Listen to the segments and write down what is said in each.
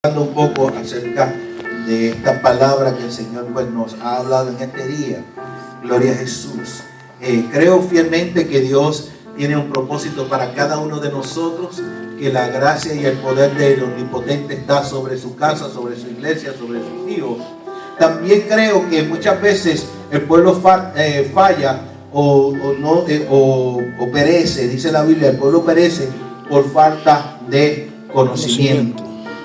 Un poco acerca de esta palabra que el Señor nos ha hablado en este día. Gloria a Jesús. Creo fielmente que Dios tiene un propósito para cada uno de nosotros, que la gracia y el poder del Omnipotente está sobre su casa, sobre su iglesia, sobre sus hijos. También creo que muchas veces el pueblo falla o perece. Dice la Biblia, el pueblo perece por falta de conocimiento.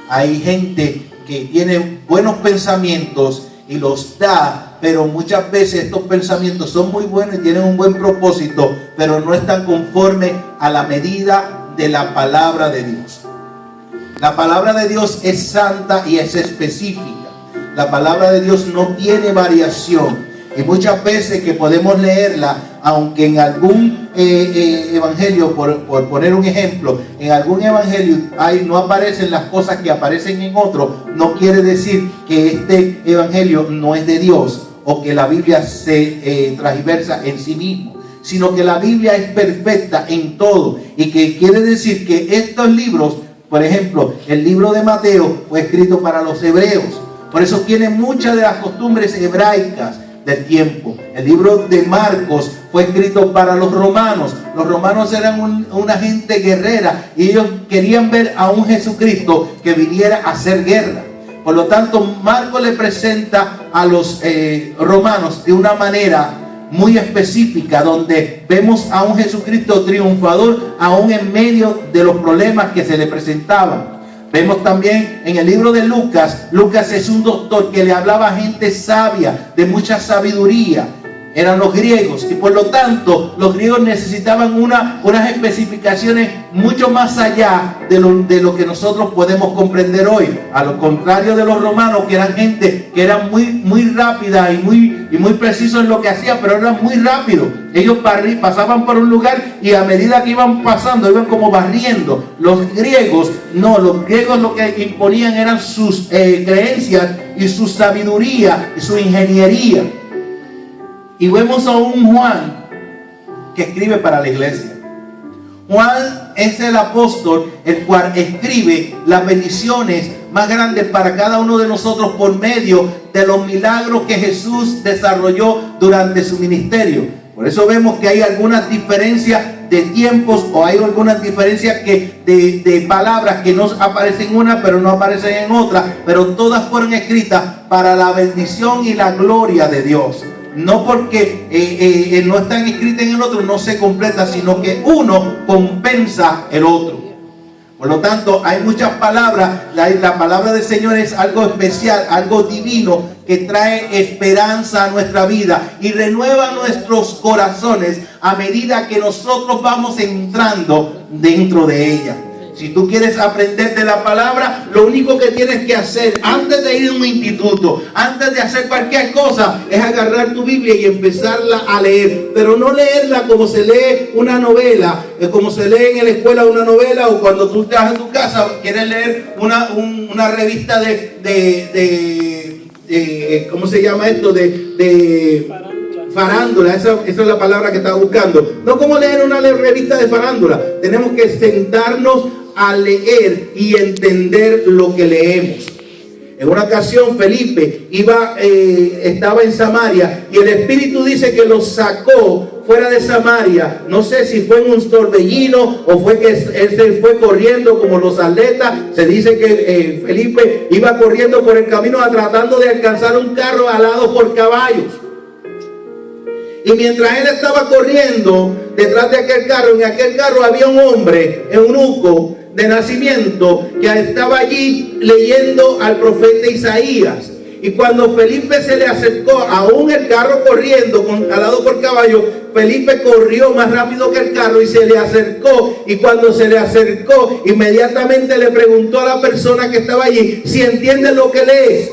Hay gente que tiene buenos pensamientos y los da, pero muchas veces estos pensamientos son muy buenos y tienen un buen propósito, pero no están conformes a la medida de la palabra de Dios. La palabra de Dios es santa y es específica. La palabra de Dios no tiene variación. Y muchas veces que podemos leerla, aunque en algún evangelio, por poner un ejemplo, en algún evangelio no aparecen las cosas que aparecen en otro, no quiere decir que este evangelio no es de Dios o que la Biblia se transversa en sí mismo, sino que la Biblia es perfecta en todo, y que quiere decir que estos libros, por ejemplo, el libro de Mateo fue escrito para los hebreos, por eso tiene muchas de las costumbres hebraicas del tiempo. El libro de Marcos fue escrito para los romanos. Los romanos eran una gente guerrera y ellos querían ver a un Jesucristo que viniera a hacer guerra. Por lo tanto, Marcos le presenta a los romanos de una manera muy específica, donde vemos a un Jesucristo triunfador aún en medio de los problemas que se le presentaban. Vemos también en el libro de Lucas. Lucas es un doctor que le hablaba a gente sabia, de mucha sabiduría. Eran los griegos, y por lo tanto los griegos necesitaban unas especificaciones mucho más allá de lo que nosotros podemos comprender hoy. A lo contrario de los romanos, que eran gente que eran muy rápida y muy precisos en lo que hacían, pero eran muy rápidos. Ellos pasaban por un lugar y a medida que iban pasando, iban como barriendo. Los griegos no, los griegos lo que imponían eran sus creencias y su sabiduría y su ingeniería. Y vemos a un Juan que escribe para la iglesia. Juan es el apóstol el cual escribe las bendiciones más grandes para cada uno de nosotros por medio de los milagros que Jesús desarrolló durante su ministerio. Por eso vemos que hay algunas diferencias de tiempos, o hay algunas diferencias de palabras que no aparecen en una pero no aparecen en otra, pero todas fueron escritas para la bendición y la gloria de Dios. No porque no están escritas en el otro no se completa, sino que uno compensa el otro. Por lo tanto, hay muchas palabras. La palabra del Señor es algo especial, algo divino, que trae esperanza a nuestra vida y renueva nuestros corazones a medida que nosotros vamos entrando dentro de ella. Si tú quieres aprender de la palabra, lo único que tienes que hacer antes de ir a un instituto, antes de hacer cualquier cosa, es agarrar tu Biblia y empezarla a leer. Pero no leerla como se lee una novela, como se lee en la escuela una novela, o cuando tú estás en tu casa quieres leer una revista ¿cómo se llama esto? De farándula. Esa es la palabra que estaba buscando. No como leer una revista de farándula. Tenemos que sentarnos a leer y entender lo que leemos. En una ocasión Felipe estaba en Samaria y el Espíritu dice que lo sacó fuera de Samaria. No sé si fue en un torbellino o fue que él se fue corriendo como los atletas. Se dice que Felipe iba corriendo por el camino tratando de alcanzar un carro alado por caballos. Y mientras él estaba corriendo detrás de aquel carro, en aquel carro había un hombre, eunuco de nacimiento, que estaba allí leyendo al profeta Isaías. Y cuando Felipe se le acercó, aún el carro corriendo, alado por caballo, Felipe corrió más rápido que el carro y se le acercó. Y cuando se le acercó, inmediatamente le preguntó a la persona que estaba allí si entiende lo que lees.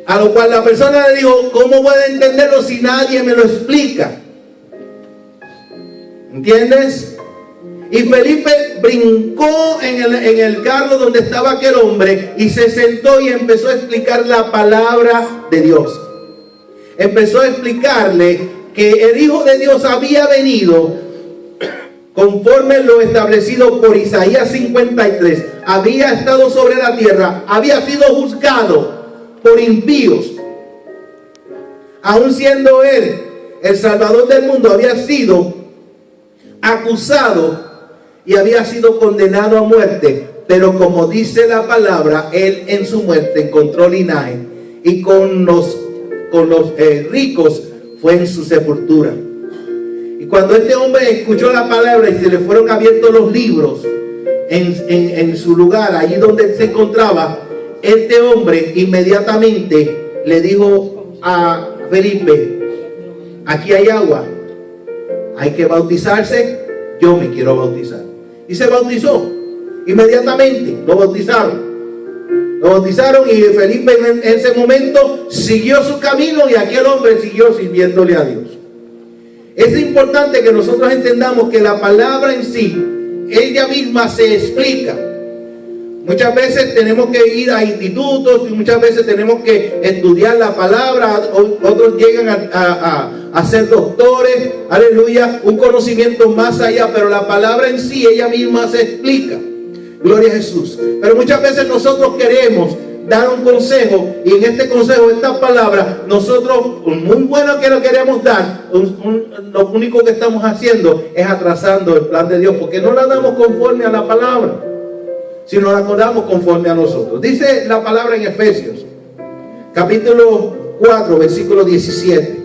A lo cual la persona le dijo: ¿cómo voy a entenderlo si nadie me lo explica? ¿Entiendes? Y Felipe brincó en el carro donde estaba aquel hombre y se sentó y empezó a explicar la palabra de Dios. Empezó a explicarle que el Hijo de Dios había venido conforme lo establecido por Isaías 53, había estado sobre la tierra, había sido juzgado por impíos. Aun siendo él el Salvador del mundo, había sido acusado y había sido condenado a muerte. Pero como dice la palabra, él en su muerte encontró linaje, y con los ricos fue en su sepultura. Y cuando este hombre escuchó la palabra y se le fueron abiertos los libros en su lugar, allí donde se encontraba, este hombre inmediatamente le dijo a Felipe: aquí hay agua, hay que bautizarse, yo me quiero bautizar. Y se bautizó. Inmediatamente lo bautizaron. Lo bautizaron y Felipe en ese momento siguió su camino, y aquel hombre siguió sirviéndole a Dios. Es importante que nosotros entendamos que la palabra en sí, ella misma se explica. Muchas veces tenemos que ir a institutos y muchas veces tenemos que estudiar la palabra. Otros llegan a ser doctores, aleluya, un conocimiento más allá, pero la palabra en sí, ella misma se explica. Gloria a Jesús. Pero muchas veces nosotros queremos dar un consejo, y en este consejo, esta palabra, nosotros, muy bueno que lo queremos dar, lo único que estamos haciendo es atrasando el plan de Dios, porque no la damos conforme a la palabra, sino la damos conforme a nosotros. Dice la palabra en Efesios, capítulo 4, versículo 17.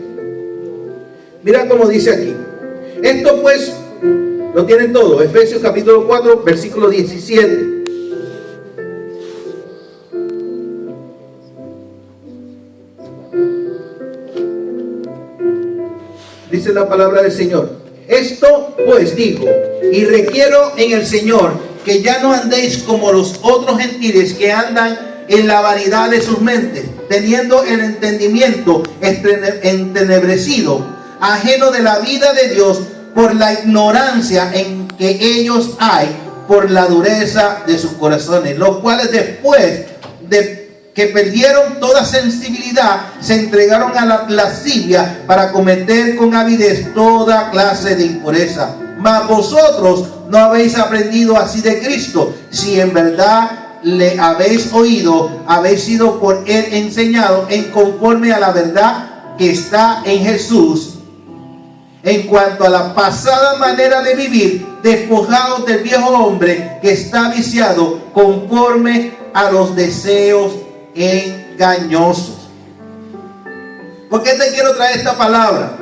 Mira cómo dice aquí. Esto pues, lo tienen todo. Efesios capítulo 4, versículo 17. Dice la palabra del Señor: esto pues digo, y requiero en el Señor, que ya no andéis como los otros gentiles que andan en la vanidad de sus mentes, teniendo el entendimiento entenebrecido, ajeno de la vida de Dios, por la ignorancia en que ellos hay, por la dureza de sus corazones, los cuales después de que perdieron toda sensibilidad, se entregaron a la lascivia para cometer con avidez toda clase de impureza. Mas vosotros no habéis aprendido así de Cristo, si en verdad le habéis oído, habéis sido por él enseñado en conforme a la verdad que está en Jesús. En cuanto a la pasada manera de vivir, despojados del viejo hombre que está viciado conforme a los deseos engañosos. ¿Por qué te quiero traer esta palabra?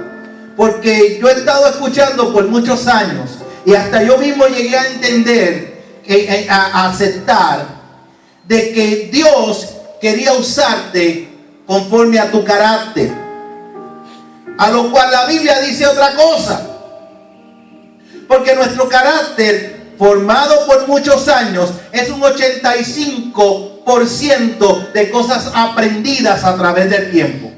Porque yo he estado escuchando por muchos años, y hasta yo mismo llegué a entender, a aceptar, de que Dios quería usarte conforme a tu carácter, a lo cual la Biblia dice otra cosa. Porque nuestro carácter, formado por muchos años, es un 85% de cosas aprendidas a través del tiempo.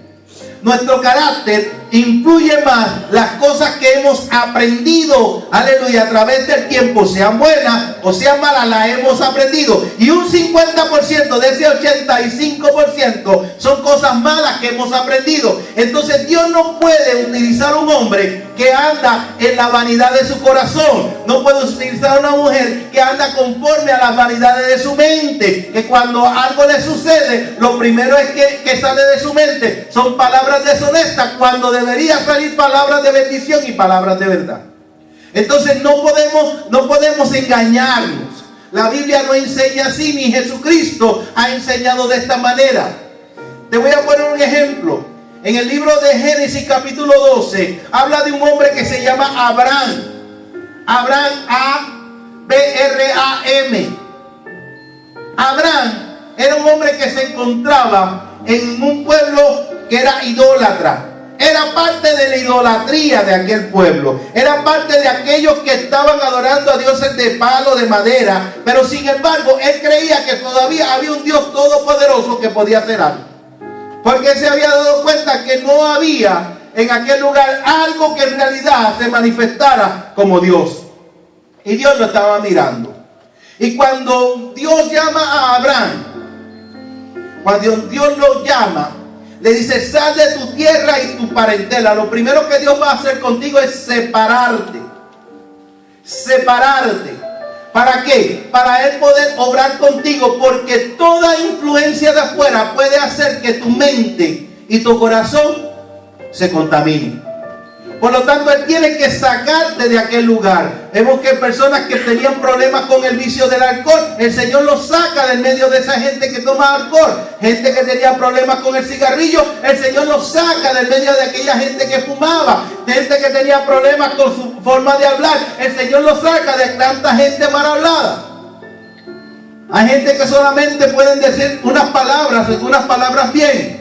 Nuestro carácter influye más las cosas que hemos aprendido, aleluya, a través del tiempo, sean buenas o sean malas, las hemos aprendido. Y un 50% de ese 85% son cosas malas que hemos aprendido. Entonces Dios no puede utilizar un hombre que anda en la vanidad de su corazón. No puede utilizar una mujer que anda conforme a las vanidades de su mente, que cuando algo le sucede, lo primero es que sale de su mente son palabras deshonestas, cuando debería salir palabras de bendición y palabras de verdad. Entonces no podemos engañarnos. La Biblia no enseña así, ni Jesucristo ha enseñado de esta manera. Te voy a poner un ejemplo. En el libro de Génesis capítulo 12 habla de un hombre que se llama Abraham. Abraham, A-B-R-A-M. Abraham era un hombre que se encontraba en un pueblo que era idólatra. Era parte de la idolatría de aquel pueblo. Era parte de aquellos que estaban adorando a dioses de palo, de madera. Pero sin embargo, él creía que todavía había un Dios todopoderoso que podía hacer algo. Porque él se había dado cuenta que no había en aquel lugar algo que en realidad se manifestara como Dios. Y Dios lo estaba mirando. Y cuando Dios llama a Abraham, cuando Dios lo llama, le dice: sal de tu tierra y tu parentela. Lo primero que Dios va a hacer contigo es separarte. separarte. ¿Para qué? Para Él poder obrar contigo, porque toda influencia de afuera puede hacer que tu mente y tu corazón se contaminen. Por lo tanto, Él tiene que sacarte de aquel lugar. Vemos que personas que tenían problemas con el vicio del alcohol, el Señor los saca del medio de esa gente que toma alcohol. Gente que tenía problemas con el cigarrillo, el Señor los saca del medio de aquella gente que fumaba. Gente que tenía problemas con su forma de hablar, el Señor los saca de tanta gente mal hablada. Hay gente que solamente pueden decir unas palabras bien.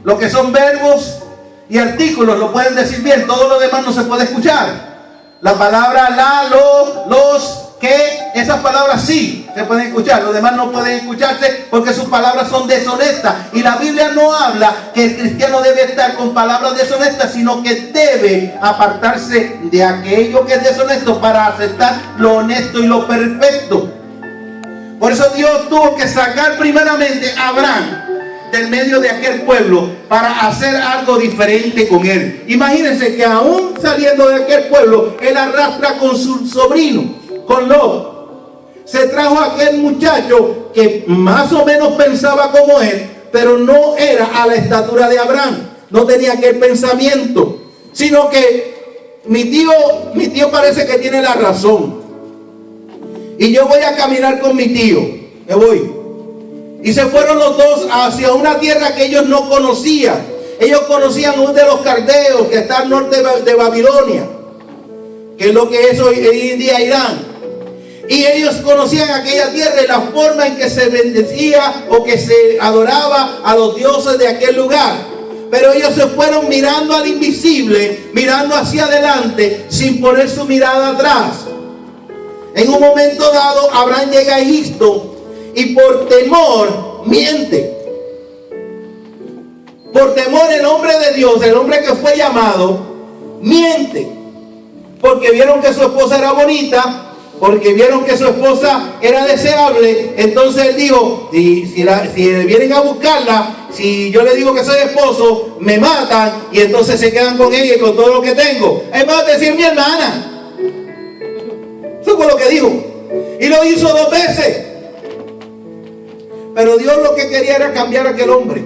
Lo que son verbos y artículos lo pueden decir bien, todo lo demás no se puede escuchar. La palabra la, lo, los, que, esas palabras sí se pueden escuchar, los demás no pueden escucharse porque sus palabras son deshonestas. Y la Biblia no habla que el cristiano debe estar con palabras deshonestas, sino que debe apartarse de aquello que es deshonesto para aceptar lo honesto y lo perfecto. Por eso Dios tuvo que sacar primeramente a Abraham del medio de aquel pueblo para hacer algo diferente con él. Imagínense que aún saliendo de aquel pueblo, él arrastra con su sobrino, con Lot. Se trajo a aquel muchacho que más o menos pensaba como él, pero no era a la estatura de Abraham. No tenía aquel pensamiento, sino que mi tío parece que tiene la razón. Y yo voy a caminar con mi tío. Me voy. Y se fueron los dos hacia una tierra que ellos no conocían. Ellos conocían un de los caldeos que está al norte de Babilonia, que es lo que es hoy en día Irán. Y ellos conocían aquella tierra y la forma en que se bendecía o que se adoraba a los dioses de aquel lugar. Pero ellos se fueron mirando al invisible, mirando hacia adelante, sin poner su mirada atrás. En un momento dado, Abraham llega a Egipto. Y por temor miente. Por temor el hombre de Dios, el hombre que fue llamado, miente. Porque vieron que su esposa era bonita, porque vieron que su esposa era deseable. Entonces él dijo, si vienen a buscarla, si yo le digo que soy esposo, me matan. Y entonces se quedan con ella y con todo lo que tengo. Él va a decir mi hermana. Eso fue lo que dijo. Y lo hizo 2 veces. Pero Dios lo que quería era cambiar a aquel hombre.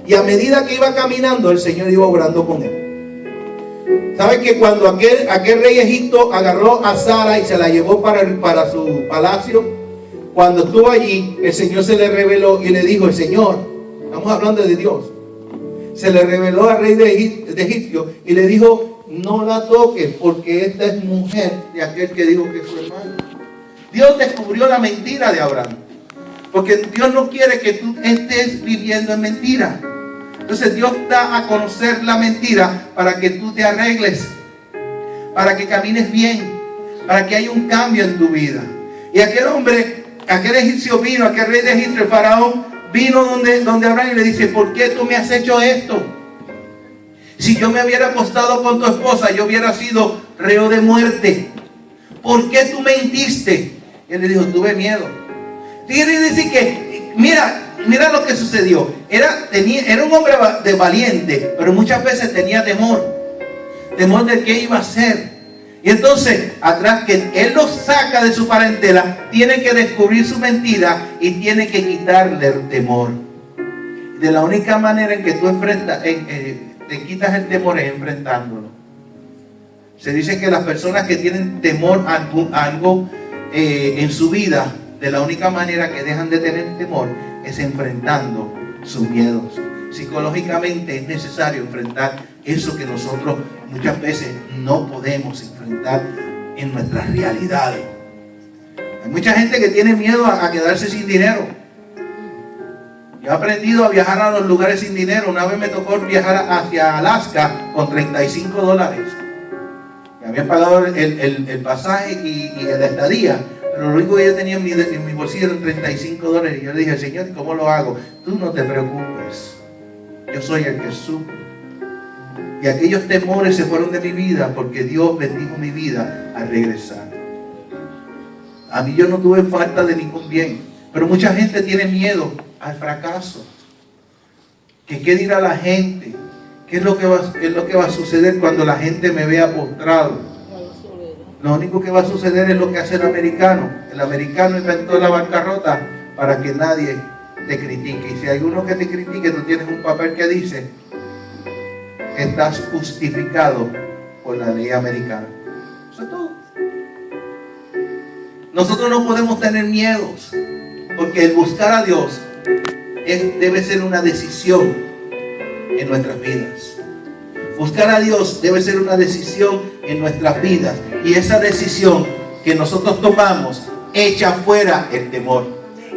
Y a medida que iba caminando, el Señor iba obrando con él. ¿Sabe que cuando aquel rey Egipto agarró a Sara y se la llevó para su palacio? Cuando estuvo allí, el Señor se le reveló y le dijo, el Señor, estamos hablando de Dios, se le reveló al rey de Egipto y le dijo, no la toques porque esta es mujer de aquel que dijo que es su hermano. Dios descubrió la mentira de Abraham. Porque Dios no quiere que tú estés viviendo en mentira. Entonces Dios da a conocer la mentira para que tú te arregles, para que camines bien, para que haya un cambio en tu vida. Y aquel hombre, aquel egipcio vino, aquel rey de Egipto, el faraón, vino donde Abraham y le dice, ¿por qué tú me has hecho esto? Si yo me hubiera acostado con tu esposa, yo hubiera sido reo de muerte. ¿Por qué tú mentiste? Y él le dijo, tuve miedo. Quiere decir que, mira lo que sucedió. Era un hombre de valiente, pero muchas veces tenía temor. Temor de qué iba a hacer. Y entonces, atrás que él lo saca de su parentela, tiene que descubrir su mentira y tiene que quitarle el temor. De la única manera en que tú te quitas el temor es enfrentándolo. Se dice que las personas que tienen temor a algo en su vida, de la única manera que dejan de tener temor es enfrentando sus miedos. Psicológicamente es necesario enfrentar eso que nosotros muchas veces no podemos enfrentar en nuestras realidades. Hay mucha gente que tiene miedo a quedarse sin dinero. Yo he aprendido a viajar a los lugares sin dinero. Una vez me tocó viajar hacia Alaska con $35. Me habían pagado el pasaje y la estadía. Pero lo único que yo tenía en mi bolsillo eran $35. Y yo le dije, Señor, ¿cómo lo hago? Tú no te preocupes. Yo soy el que suple. Y aquellos temores se fueron de mi vida porque Dios bendijo mi vida al regresar. A mí yo no tuve falta de ningún bien. Pero mucha gente tiene miedo al fracaso. ¿Qué dirá la gente? ¿Qué es lo que va a suceder cuando la gente me vea postrado? Lo único que va a suceder es lo que hace el americano. El americano inventó la bancarrota para que nadie te critique. Y si hay uno que te critique, tú tienes un papel que dice que estás justificado por la ley americana. Eso es todo. Nosotros no podemos tener miedos, porque el buscar a Dios debe ser una decisión en nuestras vidas. Buscar a Dios debe ser una decisión en nuestras vidas. Y esa decisión que nosotros tomamos echa fuera el temor.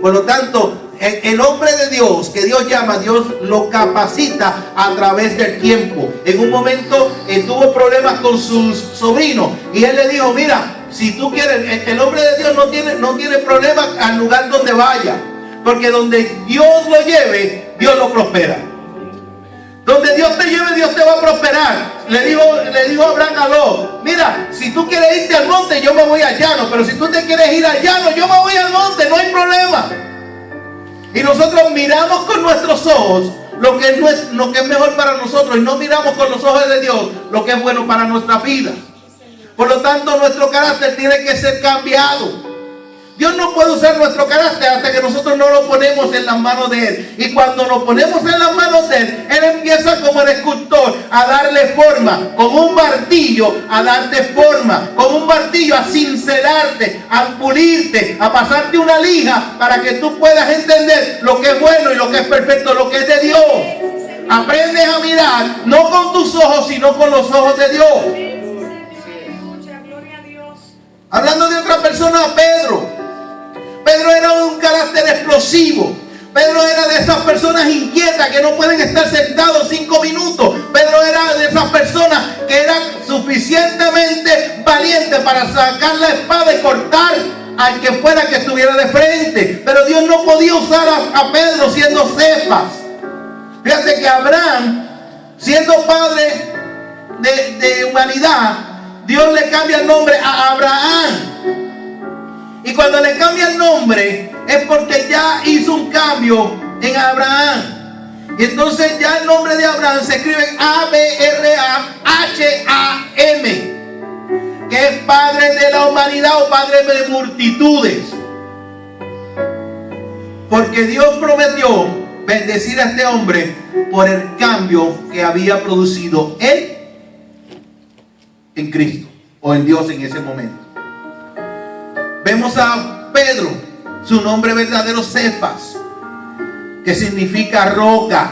Por lo tanto, el hombre de Dios, que Dios llama, Dios lo capacita a través del tiempo. En un momento tuvo problemas con sus sobrinos y él le dijo, mira, si tú quieres, el hombre de Dios no tiene problemas al lugar donde vaya, porque donde Dios lo lleve, Dios lo prospera. Donde Dios te lleve, Dios te va a prosperar. Le dijo Abraham a Lot, mira, si tú quieres irte al monte, yo me voy al llano, pero si tú te quieres ir al llano, yo me voy al monte, no hay problema. Y nosotros miramos con nuestros ojos lo que es mejor para nosotros, y no miramos con los ojos de Dios lo que es bueno para nuestra vida. Por lo tanto, nuestro carácter tiene que ser cambiado. Dios no puede usar nuestro carácter hasta que nosotros no lo ponemos en las manos de Él. Y cuando lo ponemos en las manos de Él, Él empieza como el escultor a darle forma, con un martillo a darte forma, con un martillo a cincelarte, a pulirte, a pasarte una lija para que tú puedas entender lo que es bueno y lo que es perfecto, lo que es de Dios. Aprendes a mirar no con tus ojos, sino con los ojos de Dios. Hablando de otra persona, Pedro. Pedro era un carácter explosivo. Pedro era de esas personas inquietas que no pueden estar sentados 5 minutos. Pedro era de esas personas que eran suficientemente valientes para sacar la espada y cortar al que fuera que estuviera de frente. Pero Dios no podía usar a Pedro siendo Cefas. Fíjate que Abraham, siendo padre de humanidad, Dios le cambia el nombre a Abraham. Y cuando le cambia el nombre es porque ya hizo un cambio en Abraham. Y entonces ya el nombre de Abraham se escribe A-B-R-A-H-A-M, que es padre de la humanidad o padre de multitudes. Porque Dios prometió bendecir a este hombre por el cambio que había producido él en Cristo o en Dios en ese momento. Vemos a Pedro, su nombre verdadero Cefas, que significa roca.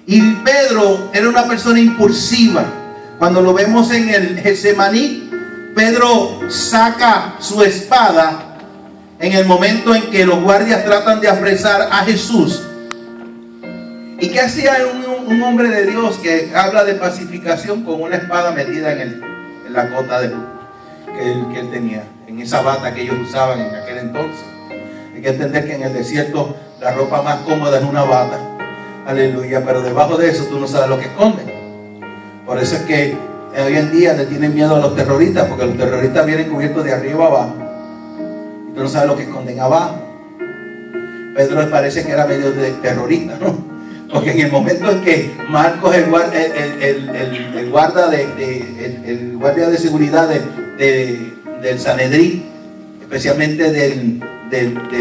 Y Pedro era una persona impulsiva. Cuando lo vemos en el Getsemaní, Pedro saca su espada en el momento en que los guardias tratan de apresar a Jesús. ¿Y qué hacía un hombre de Dios que habla de pacificación con una espada metida en la cota que él tenía, en esa bata que ellos usaban en aquel entonces? Hay que entender que en el desierto la ropa más cómoda es una bata. Aleluya. Pero debajo de eso tú no sabes lo que esconden. Por eso es que hoy en día le tienen miedo a los terroristas, porque los terroristas vienen cubiertos de arriba abajo y tú no sabes lo que esconden abajo. Pedro parece que era medio de terrorista, ¿no? Porque en el momento en que Marcos, el guardia de seguridad del Sanedrín, especialmente del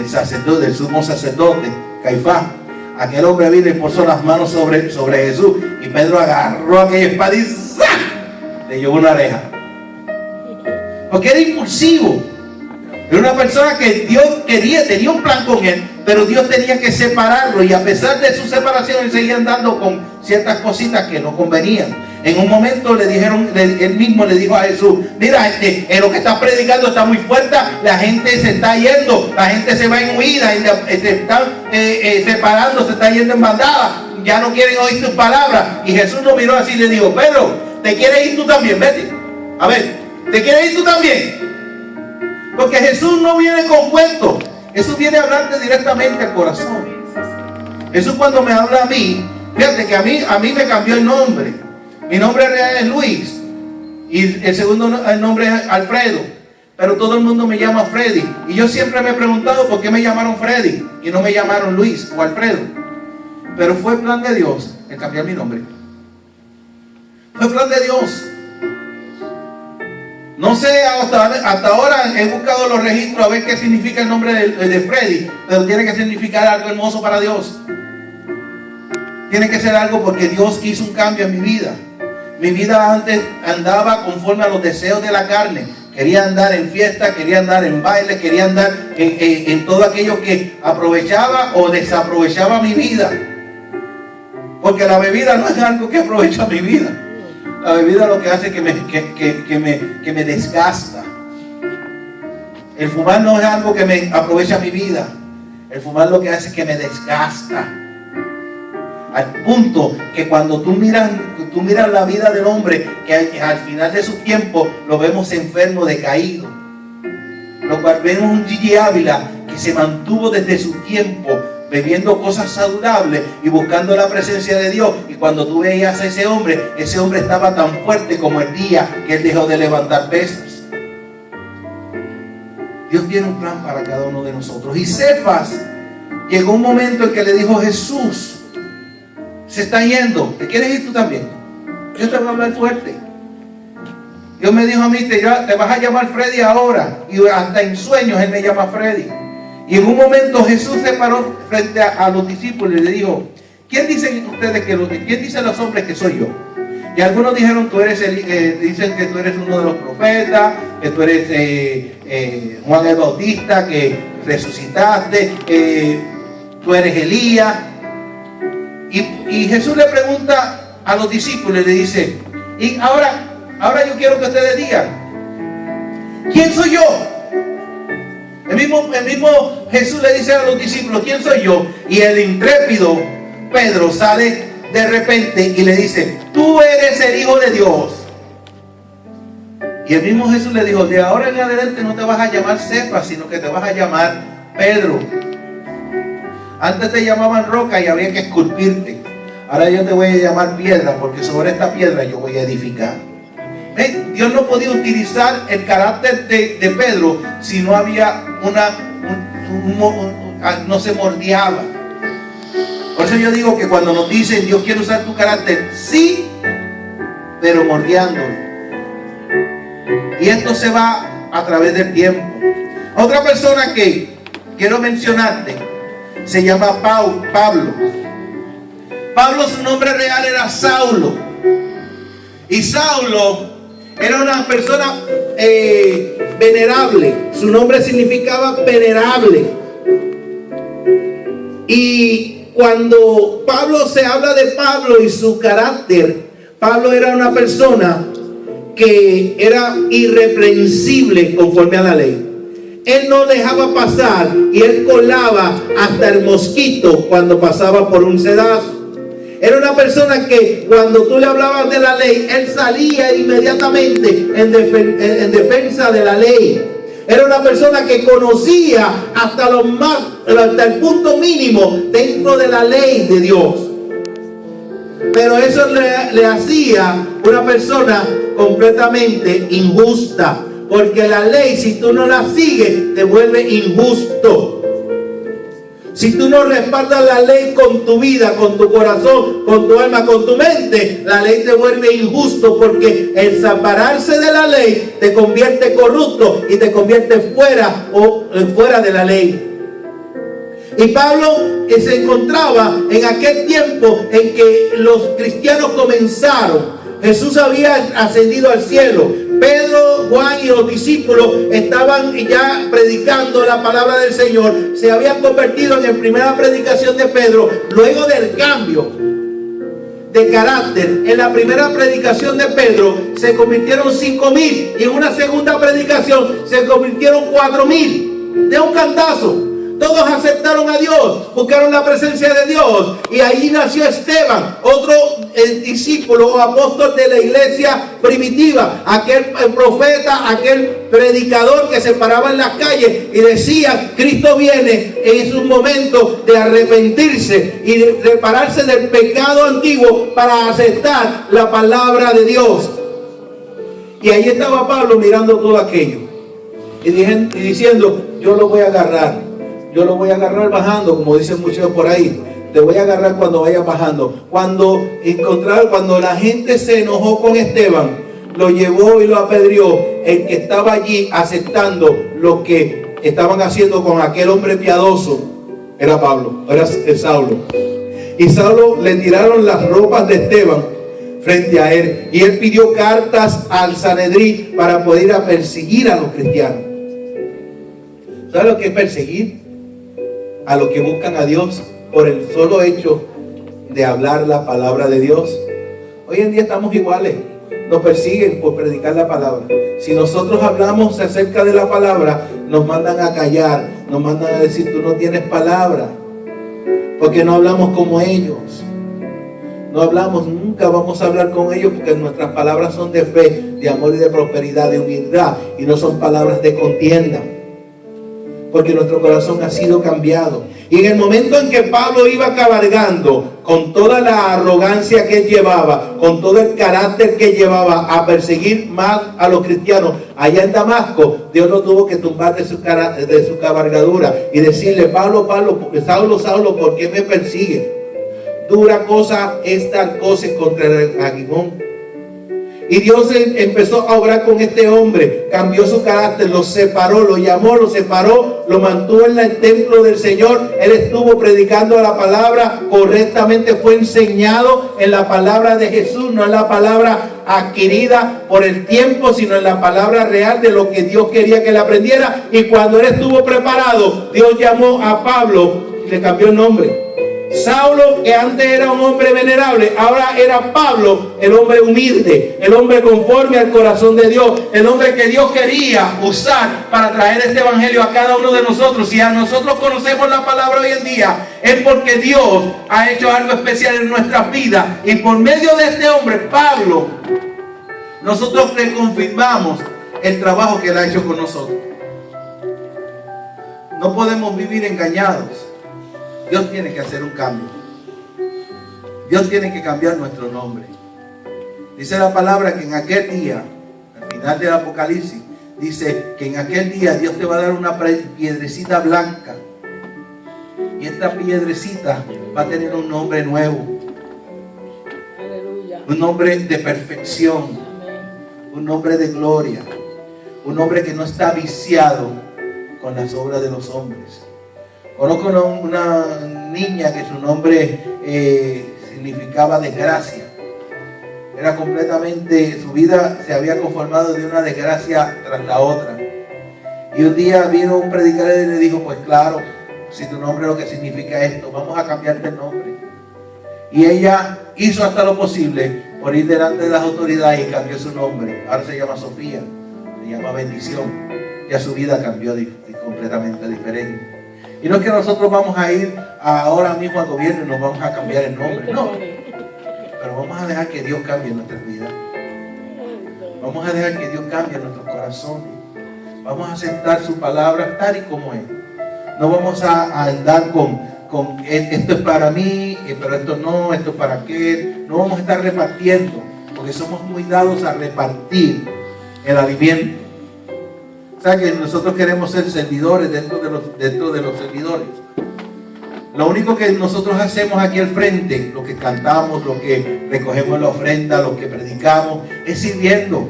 sacerdote, del sumo sacerdote, Caifás, aquel hombre vino y puso las manos sobre Jesús, y Pedro agarró aquella espada y ¡zah!, le llevó una oreja. Porque era impulsivo. Era una persona que Dios tenía un plan con él, pero Dios tenía que separarlo, y a pesar de su separación, él seguía andando con ciertas cositas que no convenían. En un momento él mismo le dijo a Jesús: mira, lo que estás predicando está muy fuerte, la gente se está yendo, la gente se va en huida, se están separando, se está yendo en bandada, ya no quieren oír tus palabras. Y Jesús lo miró así y le dijo: Pedro, ¿te quieres ir tú también? Vete, a ver, ¿te quieres ir tú también? Porque Jesús no viene con cuentos. Jesús viene a hablarte directamente al corazón. Jesús, cuando me habla a mí, fíjate que a mí me cambió el nombre. Mi nombre real es Luis, y el segundo nombre es Alfredo, pero todo el mundo me llama Freddy. Y yo siempre me he preguntado por qué me llamaron Freddy y no me llamaron Luis o Alfredo. Pero fue plan de Dios el cambiar mi nombre. Fue plan de Dios. No sé, hasta ahora he buscado los registros a ver qué significa el nombre de Freddy, pero tiene que significar algo hermoso para Dios. Tiene que ser algo porque Dios hizo un cambio en mi vida. Mi vida antes andaba conforme a los deseos de la carne. Quería andar en fiesta, quería andar en baile, quería andar en todo aquello que aprovechaba o desaprovechaba mi vida. Porque la bebida no es algo que aprovecha mi vida. La bebida lo que hace es que me desgasta. El fumar no es algo que me aprovecha mi vida. El fumar lo que hace es que me desgasta. Al punto que cuando tú miras la vida del hombre, que al final de su tiempo lo vemos enfermo, decaído. Lo cual vemos un Gigi Ávila que se mantuvo desde su tiempo bebiendo cosas saludables y buscando la presencia de Dios. Y cuando tú veías a ese hombre estaba tan fuerte como el día que él dejó de levantar pesas. Dios tiene un plan para cada uno de nosotros. Y Cefas, llegó un momento en que le dijo: Jesús se está yendo, ¿te quieres ir tú también? Yo te voy a hablar fuerte. Dios me dijo a mí: te vas a llamar Freddy ahora. Y hasta en sueños él me llama Freddy. Y en un momento Jesús se paró frente a los discípulos y le dijo: ¿quién dicen ustedes quién dicen los hombres que soy yo? Y algunos dijeron: dicen que tú eres uno de los profetas, que tú eres Juan el Bautista, que resucitaste, tú eres Elías. Y Jesús le pregunta a los discípulos y le dice: y ahora yo quiero que ustedes digan, ¿quién soy yo? El mismo Jesús le dice a los discípulos: ¿quién soy yo? Y el intrépido Pedro sale de repente y le dice: tú eres el Hijo de Dios. Y el mismo Jesús le dijo: de ahora en adelante no te vas a llamar Cefas, sino que te vas a llamar Pedro. Antes te llamaban roca y había que esculpirte. Ahora yo te voy a llamar piedra, porque sobre esta piedra yo voy a edificar. Dios no podía utilizar el carácter de Pedro si no había no se moldeaba. Por eso yo digo que cuando nos dicen Dios quiere usar tu carácter, sí, pero moldeándolo. Y esto se va a través del tiempo. Otra persona que quiero mencionarte se llama Pablo. Pablo, su nombre real era Saulo. Y Saulo era una persona venerable. Su nombre significaba venerable. Y cuando Pablo se habla de Pablo y su carácter, Pablo era una persona que era irreprensible conforme a la ley. Él no dejaba pasar y él colaba hasta el mosquito cuando pasaba por un sedazo. Era una persona que cuando tú le hablabas de la ley, él salía inmediatamente en defensa de la ley. Era una persona que conocía hasta el punto mínimo dentro de la ley de Dios. Pero eso le hacía una persona completamente injusta. Porque la ley, si tú no la sigues, te vuelve injusto. Si tú no respaldas la ley con tu vida, con tu corazón, con tu alma, con tu mente, la ley te vuelve injusto, porque el separarse de la ley te convierte corrupto y te convierte fuera de la ley. Y Pablo se encontraba en aquel tiempo en que los cristianos comenzaron. Jesús había ascendido al cielo. Pedro, Juan y los discípulos estaban ya predicando la palabra del Señor. Se habían convertido en la primera predicación de Pedro, luego del cambio de carácter. En la primera predicación de Pedro se convirtieron 5,000 y en una segunda predicación se convirtieron 4,000 de un cantazo. Todos aceptaron a Dios, buscaron la presencia de Dios, y ahí nació Esteban, otro discípulo o apóstol de la iglesia primitiva, aquel profeta, aquel predicador que se paraba en las calles y decía: Cristo viene. Es un momento de arrepentirse y de repararse del pecado antiguo para aceptar la palabra de Dios. Y ahí estaba Pablo mirando todo aquello y diciendo: yo lo voy a agarrar. Yo lo voy a agarrar bajando, como dicen muchos por ahí. Te voy a agarrar cuando vaya bajando. Cuando la gente se enojó con Esteban, lo llevó y lo apedreó, el que estaba allí aceptando lo que estaban haciendo con aquel hombre piadoso, era Pablo, era Saulo. Y Saulo le tiraron las ropas de Esteban frente a él. Y él pidió cartas al Sanedrín para poder ir a perseguir a los cristianos. ¿Sabes lo que es perseguir? A los que buscan a Dios por el solo hecho de hablar la palabra de Dios. Hoy en día estamos iguales. Nos persiguen por predicar la palabra. Si nosotros hablamos acerca de la palabra, nos mandan a callar, nos mandan a decir: tú no tienes palabra, porque no hablamos como ellos. No hablamos, nunca vamos a hablar con ellos, porque nuestras palabras son de fe, de amor y de prosperidad, de humildad, y no son palabras de contienda, porque nuestro corazón ha sido cambiado. Y en el momento en que Pablo iba cabalgando con toda la arrogancia que él llevaba, con todo el carácter que llevaba a perseguir más a los cristianos allá en Damasco, Dios lo tuvo que tumbar de su cabalgadura y decirle: Pablo, Saulo, Saulo, ¿por qué me persigues? Dura cosa es dar cosas contra el aguijón. Y Dios empezó a obrar con este hombre, cambió su carácter, lo separó, lo llamó, lo separó, lo mantuvo en el templo del Señor. Él estuvo predicando la palabra correctamente, fue enseñado en la palabra de Jesús, no en la palabra adquirida por el tiempo, sino en la palabra real de lo que Dios quería que él aprendiera. Y cuando él estuvo preparado, Dios llamó a Pablo y le cambió el nombre. Saulo, que antes era un hombre venerable, ahora era Pablo, el hombre humilde, el hombre conforme al corazón de Dios, el hombre que Dios quería usar para traer este evangelio a cada uno de nosotros. Si a nosotros conocemos la palabra hoy en día, es porque Dios ha hecho algo especial en nuestras vidas, y por medio de este hombre, Pablo, nosotros reconfirmamos el trabajo que él ha hecho con nosotros. No podemos vivir engañados. Dios tiene que hacer un cambio. Dios tiene que cambiar nuestro nombre. Dice la palabra que en aquel día, al final del Apocalipsis, dice que en aquel día Dios te va a dar una piedrecita blanca. Y esta piedrecita va a tener un nombre nuevo. Aleluya. Un nombre de perfección. Amén. Un nombre de gloria. Un nombre que no está viciado con las obras de los hombres. Conozco una niña que su nombre significaba desgracia. Era completamente, su vida se había conformado de una desgracia tras la otra. Y un día vino un predicador y le dijo: pues claro, si tu nombre lo que significa esto, vamos a cambiarte el nombre. Y ella hizo hasta lo posible por ir delante de las autoridades y cambió su nombre. Ahora se llama Sofía, se llama Bendición. Ya su vida cambió completamente diferente. Y no es que nosotros vamos a ir ahora mismo al gobierno y nos vamos a cambiar el nombre, no. Pero vamos a dejar que Dios cambie nuestras vidas. Vamos a dejar que Dios cambie nuestros corazones. Vamos a aceptar su palabra tal y como es. No vamos a andar con esto es para mí, pero esto no, esto es para aquel. No vamos a estar repartiendo, porque somos muy dados a repartir el alimento. O sea que nosotros queremos ser servidores dentro de los servidores. Lo único que nosotros hacemos aquí al frente, lo que cantamos, lo que recogemos en la ofrenda, lo que predicamos, es sirviendo.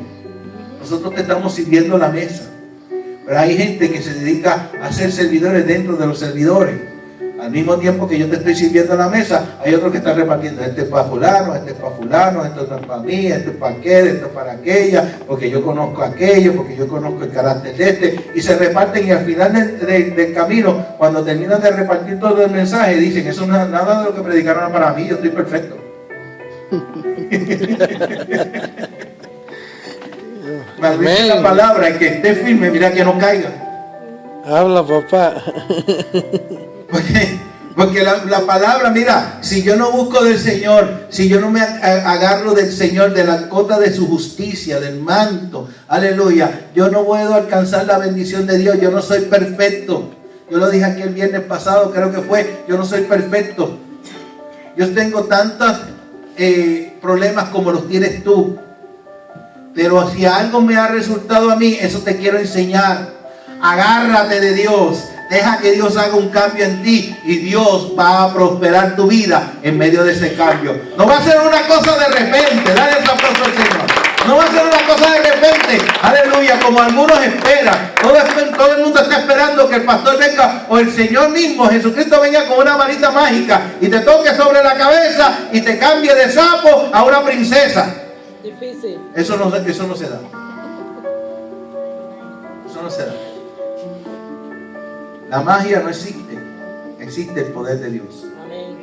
Nosotros te estamos sirviendo la mesa. Pero hay gente que se dedica a ser servidores dentro de los servidores. Al mismo tiempo que yo te estoy sirviendo a la mesa, hay otros que están repartiendo: este es para fulano, este es para fulano, esto no es para mí, esto es para aquel, esto es para aquella, porque yo conozco a aquello, porque yo conozco el carácter de este, y se reparten. Y al final del camino, cuando terminan de repartir todo el mensaje, dicen: eso no es nada de lo que predicaron para mí, yo estoy perfecto. Maldice la palabra, y que esté firme, mira que no caiga. Habla, papá. Porque la palabra, mira, si yo no busco del Señor, si yo no me agarro del Señor, de la cota de su justicia, del manto, aleluya, yo no puedo alcanzar la bendición de Dios. Yo no soy perfecto. Yo lo dije aquí el viernes pasado, creo que fue: yo no soy perfecto. Yo tengo tantos problemas como los tienes tú. Pero si algo me ha resultado a mí, eso te quiero enseñar. Agárrate de Dios. Deja que Dios haga un cambio en ti, y Dios va a prosperar tu vida en medio de ese cambio. No va a ser una cosa de repente. Dale ese aplauso al Señor. No va a ser una cosa de repente, aleluya, como algunos esperan. Todo el mundo está esperando que el pastor venga o el Señor mismo, Jesucristo, venga con una varita mágica y te toque sobre la cabeza y te cambie de sapo a una princesa. Difícil. Eso no se da. Eso no se da. La magia no existe. Existe el poder de Dios. Amén.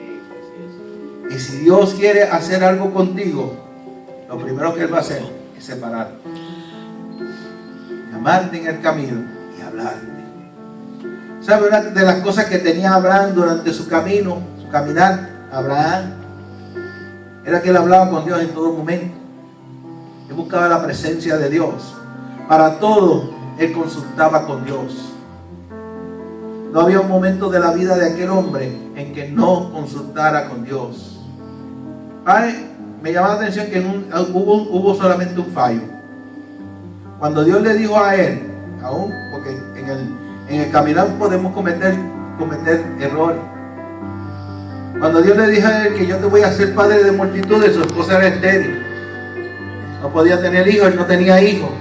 Y si Dios quiere hacer algo contigo, lo primero que Él va a hacer es separarte, llamarte en el camino y hablarte. ¿Sabe una de las cosas que tenía Abraham durante su camino, su caminar? Abraham era que él hablaba con Dios en todo momento. Él buscaba la presencia de Dios. Para todo, él consultaba con Dios. No había un momento de la vida de aquel hombre en que no consultara con Dios. Padre, me llama la atención que hubo solamente un fallo. Cuando Dios le dijo a él, aún porque en el caminar podemos cometer errores. Cuando Dios le dijo a él que yo te voy a hacer padre de multitudes, su esposa era estéril. No podía tener hijos, él no tenía hijos.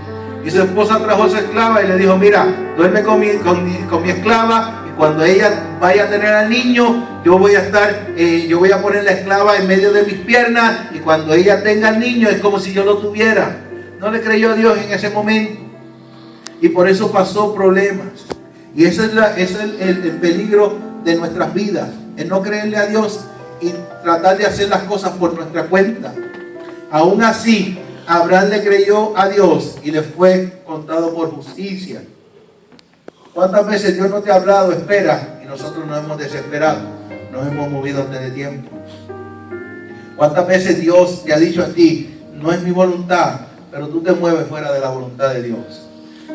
Y su esposa trajo a su esclava y le dijo, mira, duerme con mi esclava, y cuando ella vaya a tener al niño, yo voy a poner la esclava en medio de mis piernas, y cuando ella tenga al niño es como si yo lo tuviera. No le creyó a Dios en ese momento, y por eso pasó problemas. Y ese es el peligro de nuestras vidas, el no creerle a Dios y tratar de hacer las cosas por nuestra cuenta. Aún así, Abraham le creyó a Dios y le fue contado por justicia. ¿Cuántas veces Dios no te ha hablado? Espera, y nosotros nos hemos desesperado, nos hemos movido antes de tiempo. ¿Cuántas veces Dios te ha dicho a ti, no es mi voluntad, pero tú te mueves fuera de la voluntad de Dios?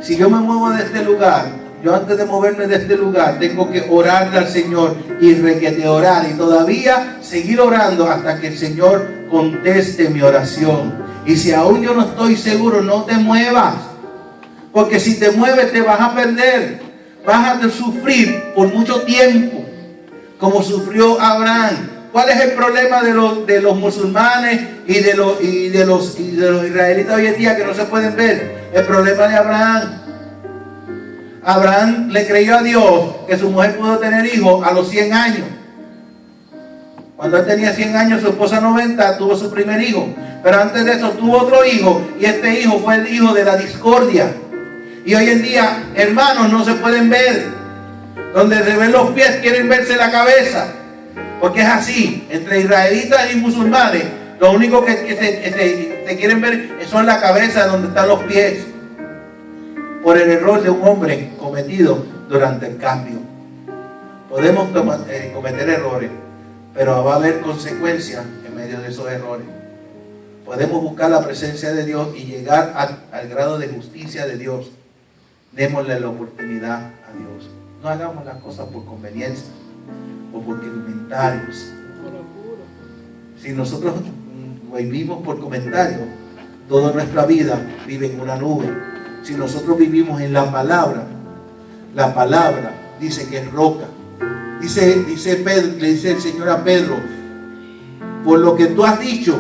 Si yo me muevo de este lugar, yo antes de moverme de este lugar tengo que orarle al Señor y requete orar y todavía seguir orando hasta que el Señor conteste mi oración. Y si aún yo no estoy seguro, no te muevas, porque si te mueves te vas a perder, vas a sufrir por mucho tiempo como sufrió Abraham. ¿Cuál es el problema de los musulmanes y de los israelitas hoy en día que no se pueden ver? El problema de Abraham. Abraham le creyó a Dios que su mujer pudo tener hijos a los 100 años. Cuando él tenía 100 años, su esposa 90, tuvo su primer hijo. Pero antes de eso tuvo otro hijo, y este hijo fue el hijo de la discordia. Y hoy en día, hermanos, no se pueden ver. Donde se ven los pies, quieren verse la cabeza. Porque es así, entre israelitas y musulmanes, lo único que se quieren ver son la cabeza, donde están los pies. Por el error de un hombre cometido durante el cambio. Podemos cometer errores, pero va a haber consecuencias en medio de esos errores. Podemos buscar la presencia de Dios y llegar al grado de justicia de Dios. Démosle la oportunidad a Dios. No hagamos las cosas por conveniencia o por comentarios. Si nosotros vivimos por comentarios, toda nuestra vida vive en una nube. Si nosotros vivimos en la palabra dice que es roca. Dice Pedro, le dice el Señor a Pedro, por lo que tú has dicho,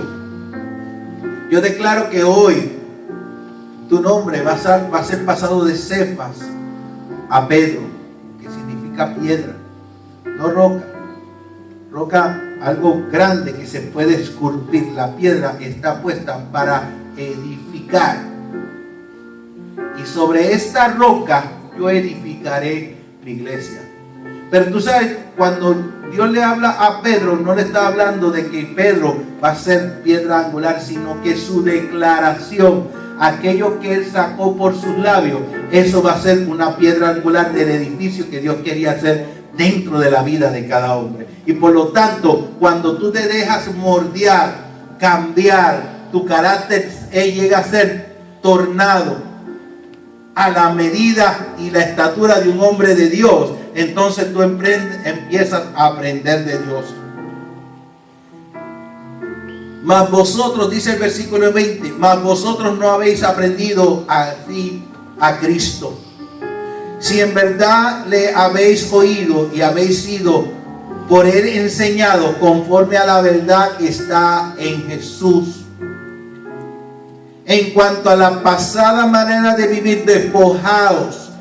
yo declaro que hoy tu nombre va a ser pasado de Cefas a Pedro, que significa piedra, no roca. Roca, algo grande que se puede esculpir. La piedra está puesta para edificar. Y sobre esta roca yo edificaré mi iglesia. Pero tú sabes, cuando Dios le habla a Pedro, no le está hablando de que Pedro va a ser piedra angular, sino que su declaración, aquello que él sacó por sus labios, eso va a ser una piedra angular del edificio que Dios quería hacer dentro de la vida de cada hombre. Y por lo tanto, cuando tú te dejas moldear, cambiar, tu carácter llega a ser tornado a la medida y la estatura de un hombre de Dios, entonces tú empiezas a aprender de Dios. Mas vosotros, dice el versículo 20, mas vosotros no habéis aprendido así a Cristo. Si en verdad le habéis oído y habéis sido por él enseñado conforme a la verdad que está en Jesús. En cuanto a la pasada manera de vivir, despojaos.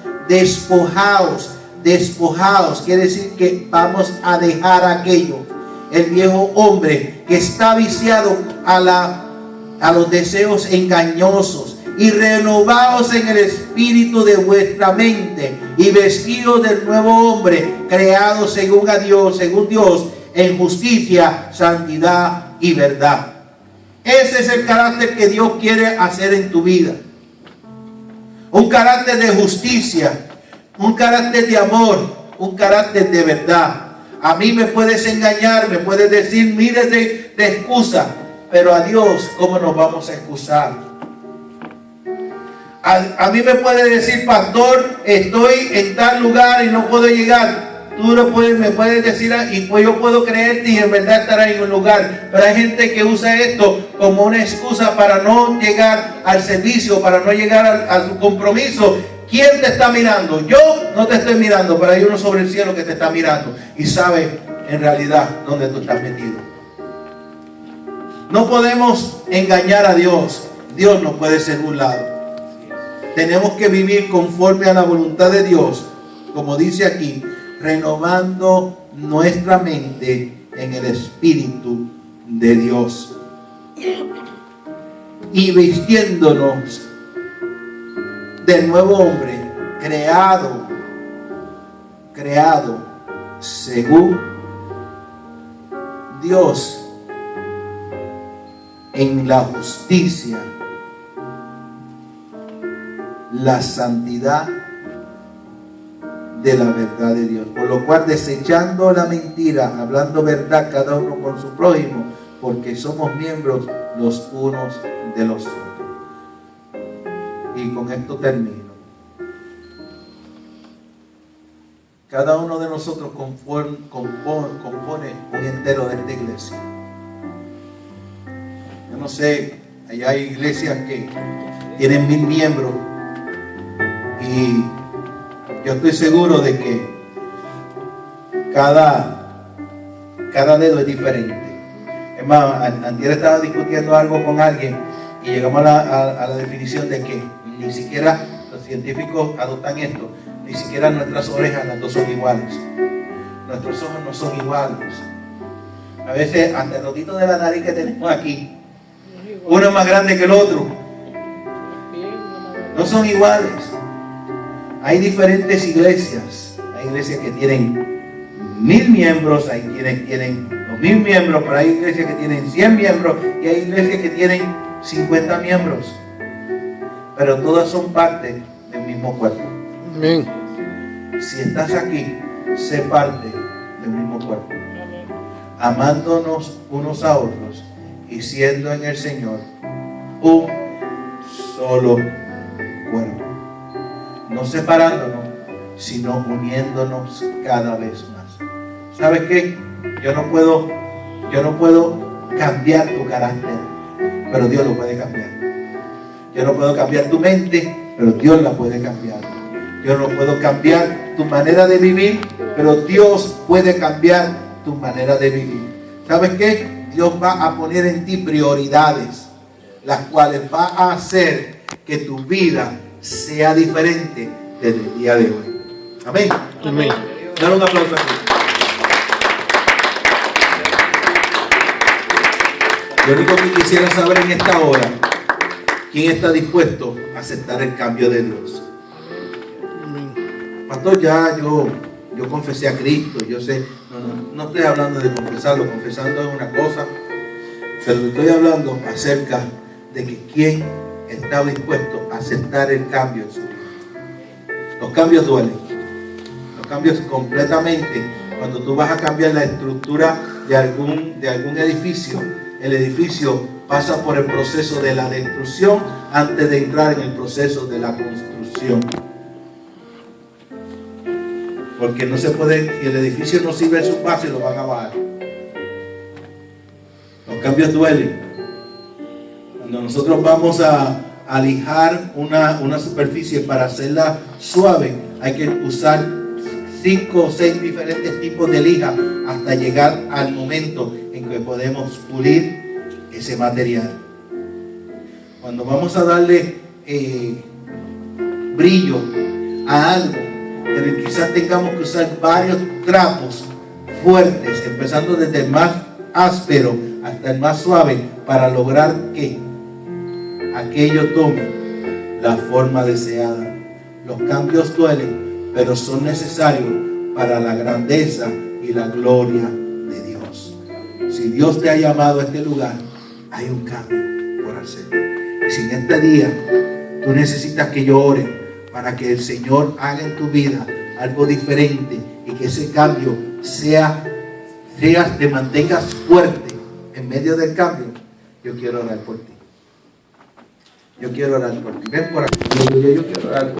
Quiere decir que vamos a dejar aquello, el viejo hombre que está viciado a los deseos engañosos, y renovaos en el espíritu de vuestra mente y vestidos del nuevo hombre, creado según Dios, en justicia, santidad y verdad. Ese es el carácter que Dios quiere hacer en tu vida. Un carácter de justicia, un carácter de amor, un carácter de verdad. A mí me puedes engañar, me puedes decir miles de excusas, pero a Dios, ¿cómo nos vamos a excusar? A mí me puede decir, pastor, estoy en tal lugar y no puedo llegar. Tú me puedes decir, y pues yo puedo creerte y en verdad estarás en un lugar. Pero hay gente que usa esto como una excusa para no llegar al servicio, para no llegar a su compromiso. ¿Quién te está mirando? Yo no te estoy mirando, pero hay uno sobre el cielo que te está mirando y sabe en realidad dónde tú estás metido. No podemos engañar a Dios. Dios no puede ser burlado. Tenemos que vivir conforme a la voluntad de Dios, como dice aquí, renovando nuestra mente en el Espíritu de Dios y vistiéndonos del nuevo hombre, creado según Dios en la justicia, la santidad de la verdad de Dios. Por lo cual, desechando la mentira, hablando verdad cada uno con su prójimo, porque somos miembros los unos de los otros. Y con esto termino. Cada uno de nosotros compone un entero de esta iglesia. Yo no sé, allá hay iglesias que tienen 1000 miembros. Y yo estoy seguro de que cada dedo es diferente. Es más, antier estaba discutiendo algo con alguien y llegamos a la definición de que ni siquiera los científicos adoptan esto, ni siquiera nuestras orejas las dos son iguales. Nuestros ojos no son iguales. A veces hasta el rodito de la nariz que tenemos aquí, uno es más grande que el otro. No son iguales. Hay diferentes iglesias. Hay iglesias que tienen 1000 miembros, hay quienes tienen 2000 miembros, pero hay iglesias que tienen 100 miembros y hay iglesias que tienen 50 miembros. Pero todas son parte del mismo cuerpo. Amén. Si estás aquí, sé parte del mismo cuerpo. Amándonos unos a otros y siendo en el Señor un solo cuerpo. No separándonos, sino uniéndonos cada vez más. ¿Sabes qué? Yo no puedo cambiar tu carácter, pero Dios lo puede cambiar. Yo no puedo cambiar tu mente, pero Dios la puede cambiar. Yo no puedo cambiar tu manera de vivir, pero Dios puede cambiar tu manera de vivir. ¿Sabes qué? Dios va a poner en ti prioridades, las cuales va a hacer que tu vida sea diferente desde el día de hoy. Amén. Amén. Dale un aplauso aquí. Lo único que quisiera saber en esta hora, ¿quién está dispuesto a aceptar el cambio de Dios? Pastor, ya yo confesé a Cristo, yo sé, no estoy hablando de confesarlo, confesando es una cosa, pero estoy hablando acerca de que quién está dispuesto a aceptar el cambio en su vida. Los cambios duelen, los cambios completamente. Cuando tú vas a cambiar la estructura de algún edificio, el edificio pasa por el proceso de la destrucción antes de entrar en el proceso de la construcción. Porque no se puede, si el edificio no sirve en su base, lo van a bajar. Los cambios duelen. Cuando nosotros vamos a lijar una superficie para hacerla suave, hay que usar 5 o 6 diferentes tipos de lija hasta llegar al momento en que podemos pulir ese material. Cuando vamos a darle brillo a algo, en el que quizás tengamos que usar varios trapos fuertes, empezando desde el más áspero hasta el más suave, para lograr que aquello tome la forma deseada. Los cambios duelen, pero son necesarios para la grandeza y la gloria de Dios. Si Dios te ha llamado a este lugar, hay un cambio por hacer. Y si en este día tú necesitas que yo ore para que el Señor haga en tu vida algo diferente y que ese cambio te mantengas fuerte en medio del cambio, yo quiero orar por ti. Yo quiero orar por ti. Ven por aquí. Yo quiero orar por ti.